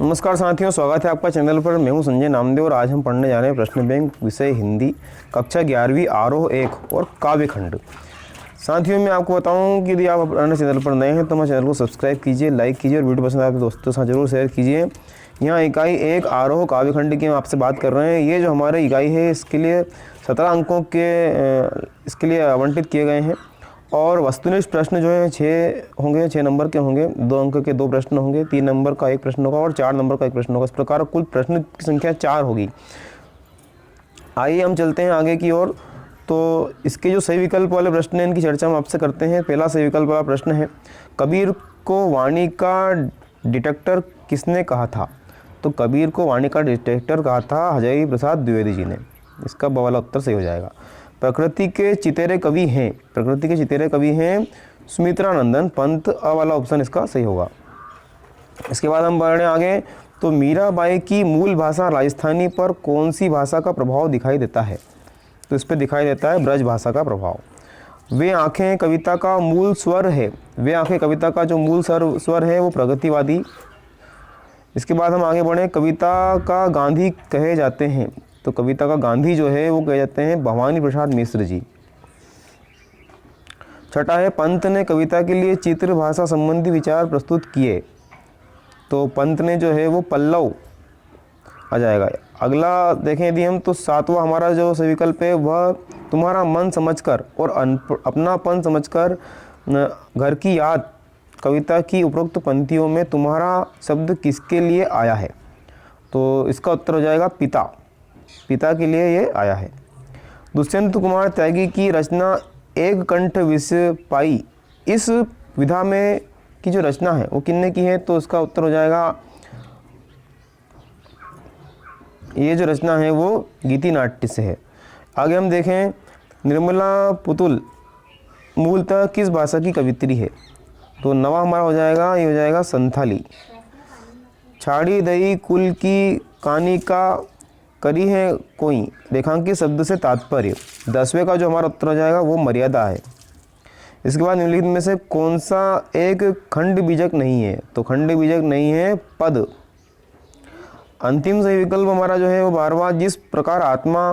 नमस्कार साथियों, स्वागत है आपका चैनल पर। मैं हूं संजय नामदेव और आज हम पढ़ने जा रहे हैं प्रश्न बैंक विषय हिंदी कक्षा 11वीं आरोह 1 और काव्य खंड। साथियों, मैं आपको बताऊं कि यदि आप अपने चैनल पर नए हैं तो हमारे चैनल को सब्सक्राइब कीजिए, लाइक कीजिए और वीडियो पसंद आए तो दोस्तों के साथ जरूर शेयर कीजिए। यहाँ इकाई 1 आरोह काव्य खंड की हम आपसे बात कर रहे हैं। ये जो हमारी इकाई है इसके लिए 17 अंकों के इसके लिए आवंटित किए गए हैं और वस्तुनिष्ठ प्रश्न जो है 6 होंगे, 6 नंबर के होंगे। 2 अंक के 2 प्रश्न होंगे, 3 नंबर का 1 प्रश्न होगा और 4 नंबर का 1 प्रश्न होगा। इस प्रकार कुल प्रश्न की संख्या 4 होगी। आइए हम चलते हैं आगे की ओर। तो इसके जो सही विकल्प वाले प्रश्न हैं इनकी चर्चा हम आपसे करते हैं। पहला सही विकल्प वाला प्रश्न है, कबीर को वाणी का डिटेक्टर किसने कहा था? तो कबीर को वाणी का डिटेक्टर कहा था हजारी प्रसाद द्विवेदी जी ने। इसका ब वाला उत्तर सही हो जाएगा। प्रकृति के चितेरे कवि हैं, प्रकृति के चितेरे कवि हैं सुमित्रानंदन पंत। अ वाला ऑप्शन इसका सही होगा। इसके बाद हम बढ़े आगे। तो मीराबाई की मूल भाषा राजस्थानी पर कौन सी भाषा का प्रभाव दिखाई देता है? तो इस पर दिखाई देता है ब्रज भाषा का प्रभाव। वे आंखें कविता का मूल स्वर है, वे आंखें कविता का जो मूल स्वर है वो प्रगतिवादी। इसके बाद हम आगे बढ़े। कविता का गांधी कहे जाते हैं, तो कविता का गांधी जो है वो कहे जाते हैं भवानी प्रसाद मिश्र जी। छठा है, पंत ने कविता के लिए चित्र भाषा संबंधी विचार प्रस्तुत किए। तो पंत ने जो है वो पल्लव आ जाएगा। अगला देखें यदि हम, तो 7वां हमारा जो सही विकल्प है वह तुम्हारा मन समझकर और अपनापन समझकर घर की याद कविता की उपरोक्त पंक्तियों में तुम्हारा शब्द किसके लिए आया है? तो इसका उत्तर हो जाएगा पिता, पिता के लिए ये आया है। दुष्यंत कुमार त्यागी की रचना एक कंठ विषय पाई, इस विधा में की जो रचना है वो किन्ने की है? तो इसका उत्तर हो जाएगा, ये जो रचना है वो गीति नाट्य से है। आगे हम देखें, निर्मला पुतुल मूलतः किस भाषा की कवित्री है? तो नवा हमारा हो जाएगा, ये हो जाएगा संथाली। छाड़ी दई कुल की कहानी का करी है कोई, रेखांकित शब्द से तात्पर्य। 10वें का जो हमारा उत्तर हो जाएगा वो मर्यादा है। इसके बाद निम्नलिखित में से कौन सा एक खंड बीजक नहीं है? तो खंड बीजक नहीं है पद। अंतिम सही विकल्प हमारा जो है वो 12वां, जिस प्रकार आत्मा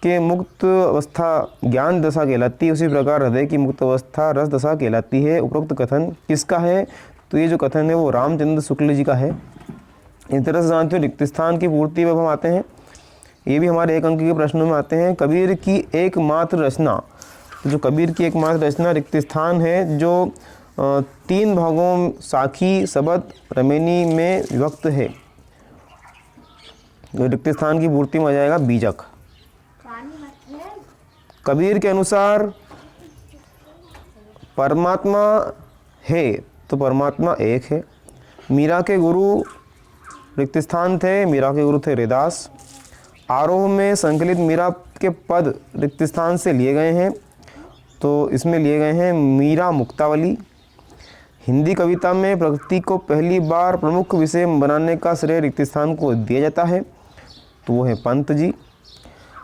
के मुक्त अवस्था ज्ञान दशा कहलाती है उसी प्रकार हृदय की मुक्त अवस्था रस दशा कहलाती है। उपरोक्त कथन किसका है? तो ये जो कथन है वो रामचंद्र शुक्ल जी का है। इस तरह से जानते हो रिक्त स्थान की पूर्ति में हम आते हैं। ये भी हमारे 1 अंक के प्रश्नों में आते हैं। कबीर की एकमात्र रचना, तो जो कबीर की एकमात्र रचना रिक्त स्थान है जो 3 भागों साखी सबद रमेनी में विभक्त है। जो रिक्त स्थान की पूर्ति में आ जाएगा बीजक। कबीर के अनुसार परमात्मा है, तो परमात्मा एक है। मीरा के गुरु रिक्त स्थान थे, मीरा के गुरु थे रैदास। आरोह में संकलित मीरा के पद रिक्त स्थान से लिए गए हैं, तो इसमें लिए गए हैं मीरा मुक्तावली। हिंदी कविता में प्रकृति को पहली बार प्रमुख विषय बनाने का श्रेय रिक्त स्थान को दिया जाता है, तो वो है पंत जी।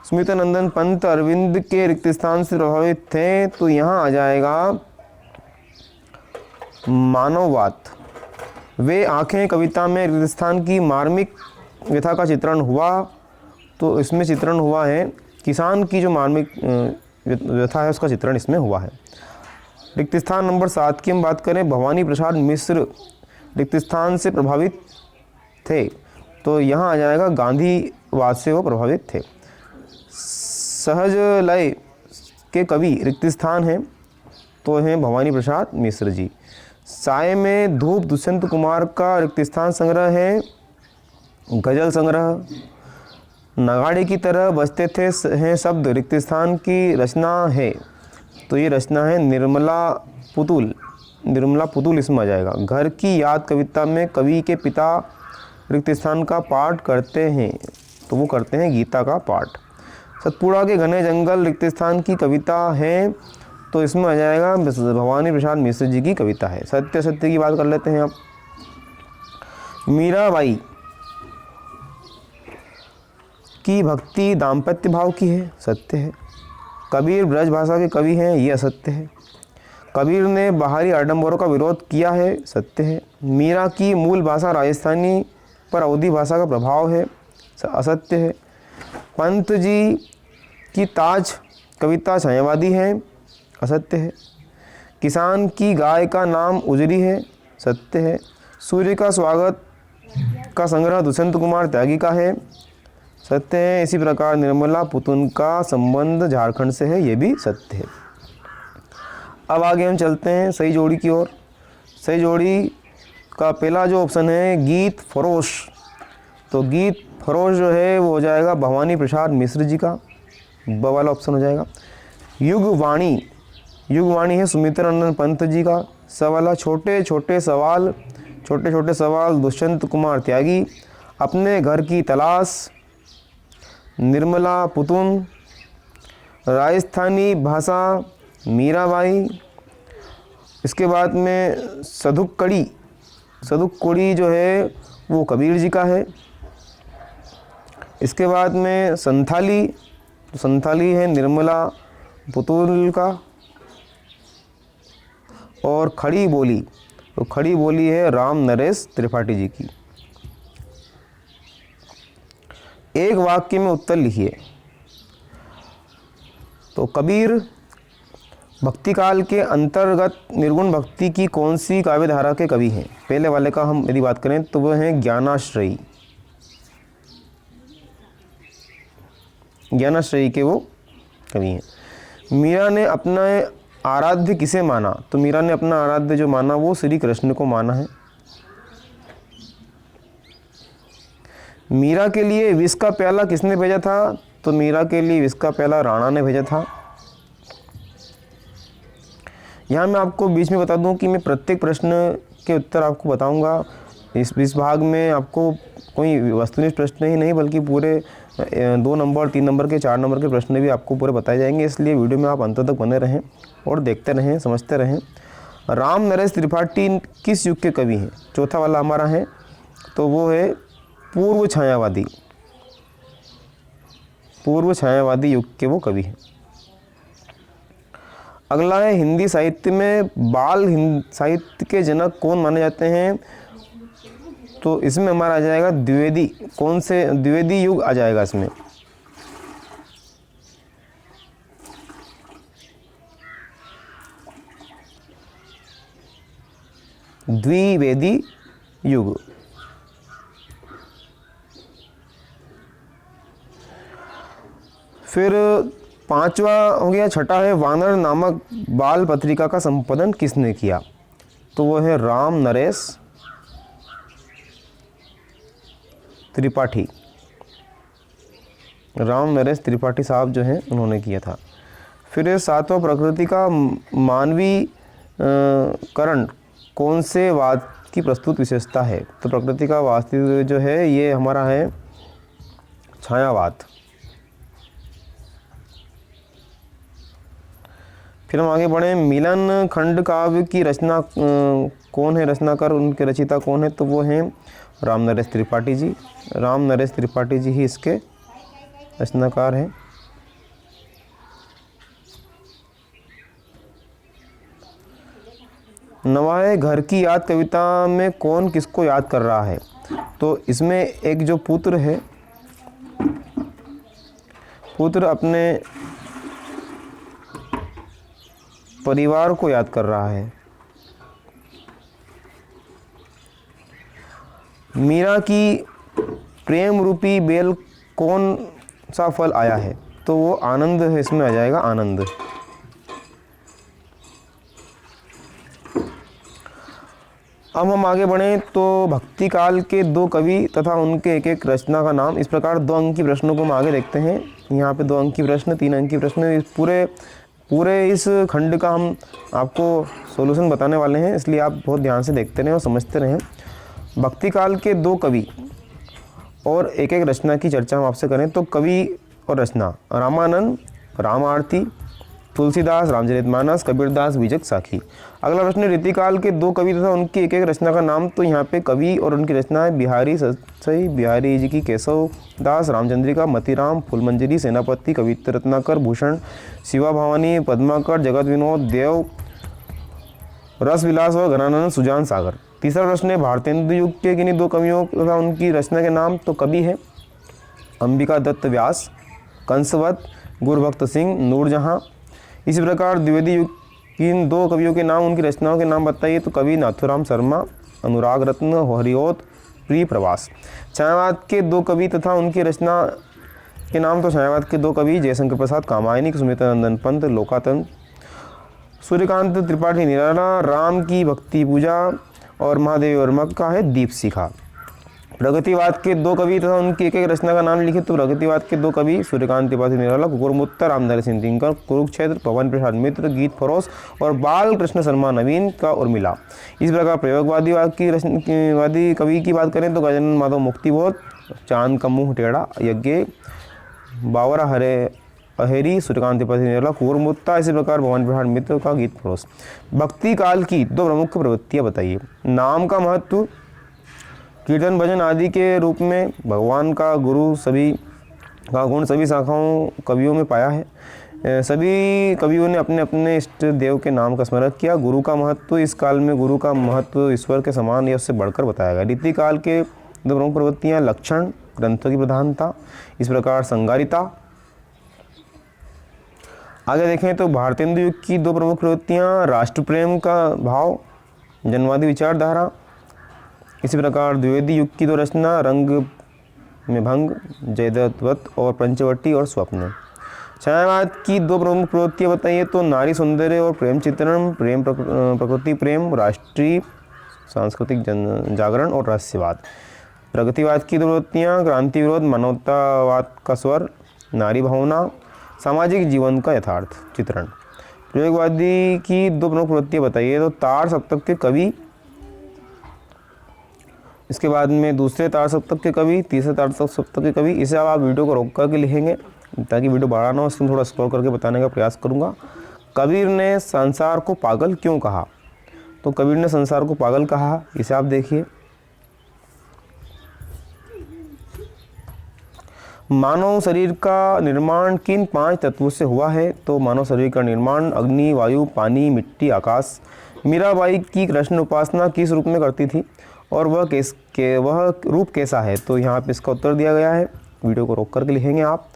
सुमित्रानंदन पंत अरविंद के रिक्त स्थान से प्रभावित थे, तो यहाँ आ जाएगा मानववाद। वे आंखें कविता में रिक्त स्थान की मार्मिक व्यथा का चित्रण हुआ, तो इसमें चित्रण हुआ है किसान की जो मार्मिक व्यथा है उसका चित्रण इसमें हुआ है। रिक्त स्थान नंबर 7 की हम बात करें, भवानी प्रसाद मिश्र रिक्त स्थान से प्रभावित थे, तो यहाँ आ जाएगा गांधीवाद से वो प्रभावित थे। सहज लय के कवि रिक्त स्थान हैं, तो हैं भवानी प्रसाद मिश्र जी। साय में धूप दुष्यंत कुमार का रिक्त स्थान संग्रह है गजल संग्रह। नगाड़े की तरह बजते थे हैं शब्द रिक्त स्थान की रचना है, तो ये रचना है निर्मला पुतुल, निर्मला पुतुल इसमें आ जाएगा। घर की याद कविता में कवि के पिता रिक्त स्थान का पाठ करते हैं, तो वो करते हैं गीता का पाठ। सतपुड़ा के घने जंगल रिक्त स्थान की कविता है, तो इसमें आ जाएगा भवानी प्रसाद मिश्र जी की कविता है। सत्य सत्य की बात कर लेते हैं आप। मीराबाई की भक्ति दाम्पत्य भाव की है, सत्य है। कबीर ब्रज भाषा के कवि हैं, ये असत्य है। कबीर ने बाहरी आडंबरों का विरोध किया है, सत्य है। मीरा की मूल भाषा राजस्थानी पर अवधी भाषा का प्रभाव है, असत्य है। पंत जी की ताज कविता छायावादी है, असत्य है। किसान की गाय का नाम उजरी है, सत्य है। सूर्य का स्वागत का संग्रह दुष्यंत कुमार त्यागी का है, सत्य है। इसी प्रकार निर्मला पुतुन का संबंध झारखंड से है, ये भी सत्य है। अब आगे हम चलते हैं सही जोड़ी की ओर। सही जोड़ी का पहला जो ऑप्शन है गीत फरोश, तो गीत फरोश जो है वो हो जाएगा भवानी प्रसाद मिश्र जी का, ब वाला ऑप्शन हो जाएगा। युगवाणी, युगवाणी है सुमित्रा नंदन पंत जी का, स वाला। छोटे छोटे सवाल दुष्यंत कुमार त्यागी। अपने घर की तलाश निर्मला पुतुन। राजस्थानी भाषा मीराबाई। इसके बाद में सधुक्कड़ी जो है वो कबीर जी का है। इसके बाद में संथाली है निर्मला पुतुल का। और खड़ी बोली, तो खड़ी बोली है राम नरेश त्रिपाठी जी की। एक वाक्य में उत्तर लिखिए। तो कबीर भक्ति काल के अंतर्गत निर्गुण भक्ति की कौन सी काव्य धारा के कवि हैं? पहले वाले का हम यदि बात करें तो वह हैं ज्ञानाश्रयी, ज्ञानाश्रयी के वो कवि हैं। मीरा ने अपना आराध्य किसे माना? तो मीरा ने अपना आराध्य जो माना वो श्री कृष्ण को माना है। मीरा के लिए विष का प्याला किसने भेजा था? तो मीरा के लिए विष का प्याला राणा ने भेजा था। यहाँ मैं आपको बीच में बता दूं कि मैं प्रत्येक प्रश्न के उत्तर आपको बताऊंगा। इस भाग में आपको कोई वस्तुनिष्ठ प्रश्न ही नहीं बल्कि पूरे 2 नंबर, 3 नंबर के, 4 नंबर के प्रश्न भी आपको पूरे बताए जाएंगे। इसलिए वीडियो में आप अंत तक बने रहें और देखते रहें, समझते रहें। राम नरेश त्रिपाठी किस युग के कवि हैं? चौथा वाला हमारा है, तो वो है पूर्व छायावादी युग के वो कवि हैं। अगला है हिंदी साहित्य में बाल साहित्य के जनक कौन माने जाते हैं? तो इसमें हमारा आ जाएगा द्विवेदी। कौन से? द्विवेदी युग आ जाएगा इसमें। द्विवेदी युग। फिर 5वां हो गया, छठा है वानर नामक बाल पत्रिका का संपादन किसने किया? तो वो है राम नरेश त्रिपाठी। राम नरेश त्रिपाठी साहब जो हैं उन्होंने किया था। फिर 7वां प्रकृति का मानवीकरण कौन से वाद की प्रस्तुत विशेषता है? तो प्रकृति का वास्तविक जो है ये हमारा है छायावाद। फिर हम आगे बढ़े। मिलन खंड काव्य की रचना कौन है? रचनाकार उनके रचयिता कौन है? तो वो हैं राम नरेश त्रिपाठी जी। राम नरेश त्रिपाठी जी ही इसके रचनाकार हैं। नवाए घर की याद कविता में कौन किसको याद कर रहा है? तो इसमें एक जो पुत्र है, पुत्र अपने परिवार को याद कर रहा है। मीरा की प्रेम रूपी बेल कौन सा फल आया है? तो वो आनंद है, इसमें आ जाएगा आनंद। अब हम आगे बढ़ें तो भक्ति काल के 2 कवि तथा उनके एक एक रचना का नाम। इस प्रकार 2 अंक की प्रश्नों को हम आगे देखते हैं। यहाँ पे 2 अंक की प्रश्न, 3 अंक की प्रश्न, इस पूरे इस खंड का हम आपको सॉल्यूशन बताने वाले हैं, इसलिए आप बहुत ध्यान से देखते रहें और समझते रहें। भक्ति काल के 2 कवि और एक एक रचना की चर्चा हम आपसे करें तो कवि और रचना रामानंद राम आरती, तुलसीदास रामचरितमानस, कबीरदास बीजक साखी। अगला प्रश्न रीतिकाल के 2 कवि तथा उनकी एक एक रचना का नाम। तो यहाँ पे कवि और उनकी रचना है बिहारी सई, बिहारी जी की केशव दास, रामचंद्रिका, मतीराम, फूलमंजरी, सेनापति, कवित्र रत्नाकर, भूषण, शिवा भवानी, पद्माकर, जगत विनोद, देव, रस विलास व घनानंद सुजान सागर। तीसरा प्रश्न है भारतेंदु युग के किन्हीं दो कवियों तथा उनकी रचना के नाम। तो कवि है अंबिका दत्त व्यास, कंसवत, गुरुभक्त सिंह, नूरजहां। इसी प्रकार द्विवेदी युग की इन दो कवियों के नाम, उनकी रचनाओं के नाम बताइए। तो कवि नाथुराम शर्मा, अनुराग रत्न, हरिओत, प्रिय प्रवास। छायावाद के दो कवि तथा उनकी रचना के नाम। तो छायावाद के दो कवि जयशंकर प्रसाद कामायनी, सुमित्रानंदन पंत, लोकातंत्र, सूर्यकांत त्रिपाठी निराला, राम की भक्ति पूजा और महादेवी वर्मा का है दीप शिखा। प्रगतिवाद के दो कवि तथा उनकी एक एक रचना का नाम लिखे। तो प्रगतिवाद के दो कवि सूर्यकांत त्रिपाठी निराला, गुरुमुत्तर रामधारी सिंह दिनकर, कुरुक्षेत्र, पवन प्रसाद मित्र, गीत फरोश और बाल कृष्ण शर्मा नवीन का उर्मिला। इस प्रकार प्रयोगवादी वादी कवि की बात करें तो गजानन माधव मुक्तिबोध, चांद का मुंह टेढ़ा, यज्ञ, बावरा हरे अहेरी, सूर्यकांत त्रिपाठी निराला, कुरुमुत्ता। इसी प्रकार भवन प्रसाद मित्र का गीत फरोश। भक्ति काल की दो प्रमुख प्रवृत्तियाँ बताइए। नाम का महत्व, कीर्तन भजन आदि के रूप में भगवान का गुरु सभी का गुण सभी शाखाओं कवियों में पाया है। सभी कवियों ने अपने अपने इष्ट देव के नाम का स्मरण किया। गुरु का महत्व, इस काल में गुरु का महत्व ईश्वर के समान या उससे बढ़कर बताया गया। रीति काल के दो प्रमुख प्रवृत्तियाँ, लक्षण, ग्रंथों की प्रधानता, इस प्रकार संगारिता। आगे देखें तो भारतेंदु युग की दो प्रमुख प्रवृत्तियाँ, राष्ट्र प्रेम का भाव, जनवादी विचारधारा। इसी प्रकार द्विवेदी युग की दो रचना, रंग में भंग, जयदत्त और पंचवटी और स्वप्न। छायावाद की दो प्रमुख प्रवृत्तियाँ बताइए। तो नारी सौंदर्य और प्रेम चित्रण, प्रेम प्रकृति प्रेम, राष्ट्रीय सांस्कृतिक जागरण और रहस्यवाद। प्रगतिवाद की दो प्रवृत्तियाँ, क्रांति विरोध, मानवतावाद का स्वर, नारी भावना, सामाजिक जीवन का यथार्थ चित्रण। प्रयोगवादी की दो प्रमुख प्रवृत्तियाँ बताइए। तो तार सप्तक के कवि, इसके बाद में दूसरे तार सप्तक के कवि, तीसरे तार सप्तक के कवि। इसे आप वीडियो को रोक करके लिखेंगे ताकि वीडियो बड़ा ना हो, इसमें थोड़ा स्क्रॉल करके बताने का प्रयास करूँगा। कबीर ने संसार को पागल क्यों कहा। तो कबीर ने संसार को पागल कहा, इसे आप देखिए। मानव शरीर का निर्माण किन 5 तत्वों से हुआ है। तो मानव शरीर का निर्माण अग्नि, वायु, पानी, मिट्टी, आकाश। मीराबाई की कृष्ण उपासना किस रूप में करती थी और वह रूप कैसा है। तो यहाँ पे इसका उत्तर दिया गया है, वीडियो को रोक करके लिखेंगे आप।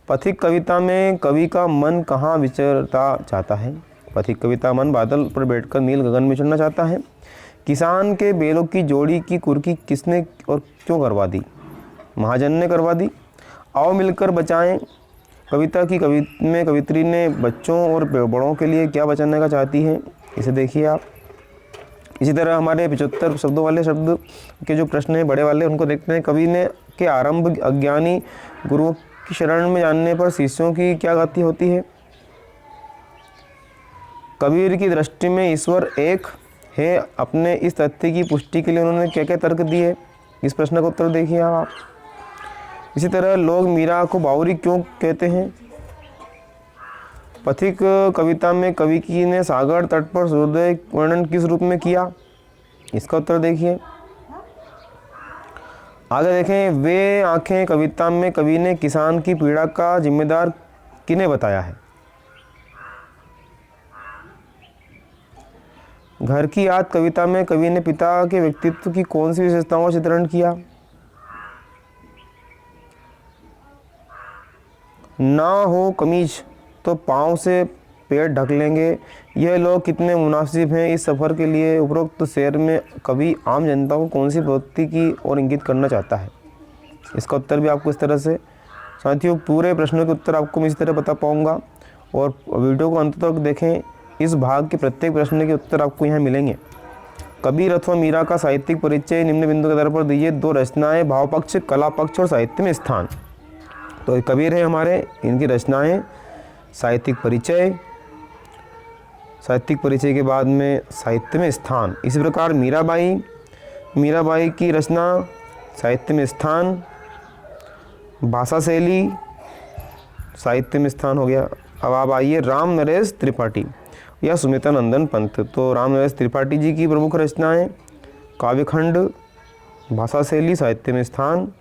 पथिक कविता में कवि का मन कहाँ विचरता चाहता है। पथिक कविता मन बादल पर बैठकर नील गगन में चढ़ना चाहता है। किसान के बैलों की जोड़ी की कुर्की किसने और क्यों करवा दी। महाजन ने करवा दी। आओ मिलकर बचाएं कविता की में कवित्री ने बच्चों और बड़ों के लिए क्या बचाने का चाहती है, इसे देखिए आप। इसी तरह हमारे 75 शब्दों वाले शब्द के जो प्रश्न हैं बड़े वाले, उनको देखते हैं। कवि ने के आरंभ अज्ञानी गुरुओं की शरण में जानने पर शिष्यों की क्या गति होती है। कबीर की दृष्टि में ईश्वर एक है, अपने इस तथ्य की पुष्टि के लिए उन्होंने क्या क्या तर्क दिए, इस प्रश्न का उत्तर देखिए आप। इसी तरह लोग मीरा को बावरी क्यों कहते हैं। पथिक कविता में कवि की ने सागर तट पर सूर्योदय वर्णन किस रूप में किया, इसका उत्तर देखिए। आगे देखें, वे आंखें कविता में कवि ने किसान की पीड़ा का जिम्मेदार किन्हें बताया है। घर की याद कविता में कवि ने पिता के व्यक्तित्व की कौन सी विशेषताओं का चित्रण किया। ना हो कमीज तो पाँव से पेट ढक लेंगे, यह लोग कितने मुनासिब हैं इस सफ़र के लिए। उपरोक्त शेर में कवि आम जनता को कौन सी प्रवृत्ति की ओर इंगित करना चाहता है, इसका उत्तर भी आपको इस तरह से। साथियों, पूरे प्रश्नों के उत्तर आपको मैं इस तरह बता पाऊँगा और वीडियो को अंत तक देखें। इस भाग के प्रत्येक प्रश्न के उत्तर आपको यहाँ मिलेंगे। कबीर अथवा मीरा का साहित्यिक परिचय निम्न बिंदु के आधार पर दीजिए। 2 रचनाएं, भाव पक्ष, कला पक्ष और साहित्य में स्थान। तो कबीर है हमारे, इनकी रचनाएं, साहित्यिक परिचय के बाद में साहित्य में स्थान। इसी प्रकार मीराबाई की रचना, साहित्य में स्थान, भाषा शैली, साहित्य में स्थान हो गया। अब आप आइए राम नरेश त्रिपाठी या सुमित्रानंदन पंत। तो राम नरेश त्रिपाठी जी की प्रमुख रचनाएं, काव्यखंड, भाषा शैली, साहित्य में स्थान।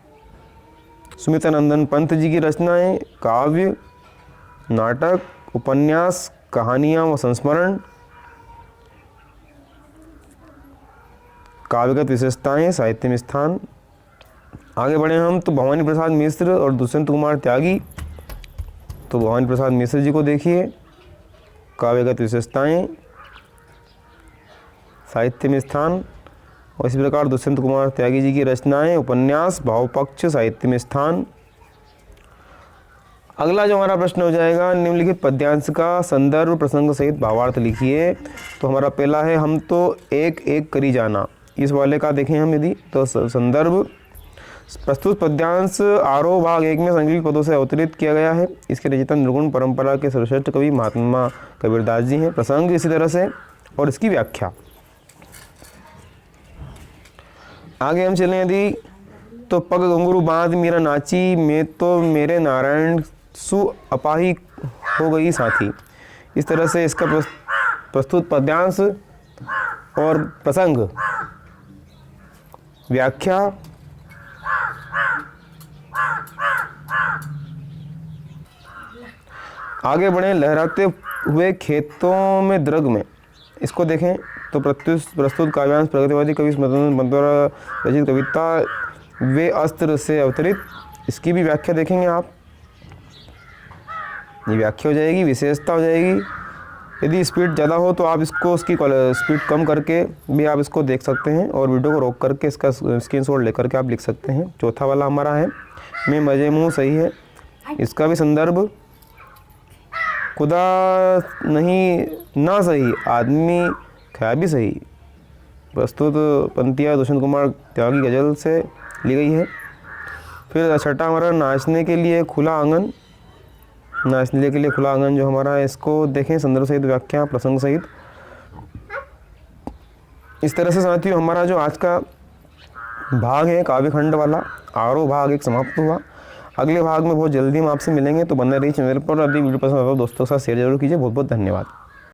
सुमित्रानंदन पंत जी की रचनाएं, काव्य, नाटक, उपन्यास, कहानियाँ व संस्मरण। काव्यगत विशेषताएं, साहित्य में स्थान। आगे बढ़े हम तो भवानी प्रसाद मिश्र और दुष्यंत कुमार त्यागी। तो भवानी प्रसाद मिश्र जी को देखिए, काव्यगत विशेषताएं, साहित्य में स्थान। और इसी प्रकार दुष्यंत कुमार त्यागी जी की रचनाएं, उपन्यास, भावपक्ष, साहित्य में स्थान। अगला जो हमारा प्रश्न हो जाएगा, निम्नलिखित पद्यांश का संदर्भ प्रसंग सहित भावार्थ लिखिए। तो हमारा पहला है हम तो एक एक करी जाना। इस वाले का देखें हम यदि तो संदर्भ, प्रस्तुत पद्यांश आरोह भाग 1 में संकलित पदों से अवतरित किया गया है। इसके रचयिता निर्गुण परंपरा के सर्वश्रेष्ठ कवि महात्मा कबीरदास जी हैं। प्रसंग इसी तरह से और इसकी व्याख्या। आगे हम चलें यदि तो पग घुंघरू बांध मीरा नाची, मैं तो मेरे नारायण सु अपाही हो गई साथी। इस तरह से इसका प्रस्तुत पद्यांश और प्रसंग, व्याख्या, आगे बढ़े लहराते हुए खेतों में द्रग में। इसको देखें तो प्रस्तुत काव्यांश प्रगतिवादी कवि स्वतंत्र पंत द्वारा रचित कविता वे अस्त्र से अवतरित। इसकी भी व्याख्या देखेंगे आप। ये व्याख्या हो जाएगी, विशेषता हो जाएगी। यदि स्पीड ज़्यादा हो तो आप इसको उसकी स्पीड कम करके भी आप इसको देख सकते हैं और वीडियो को रोक करके इसका स्क्रीनशॉट लेकर के आप लिख सकते हैं। चौथा वाला हमारा है मैं मजे मुँह, सही है। इसका भी संदर्भ, खुदा नहीं ना सही आदमी खया भी सही। प्रस्तुत पंक्तियाँ दुष्यंत कुमार त्यागी गजल से ली गई है। फिर छठा हमारा नाचने के लिए खुला आंगन। नाचने के लिए खुला आंगन जो हमारा है, इसको देखें संदर्भ सहित, व्याख्या, प्रसंग सहित। इस तरह से साथियों हमारा जो आज का भाग है काव्यखंड वाला आरोह भाग 1 समाप्त हुआ। अगले भाग में बहुत जल्दी हम आपसे मिलेंगे, तो बने रहिए चैनल पर। यदि वीडियो पसंद आता है दोस्तों के साथ शेयर जरूर कीजिए। बहुत बहुत धन्यवाद।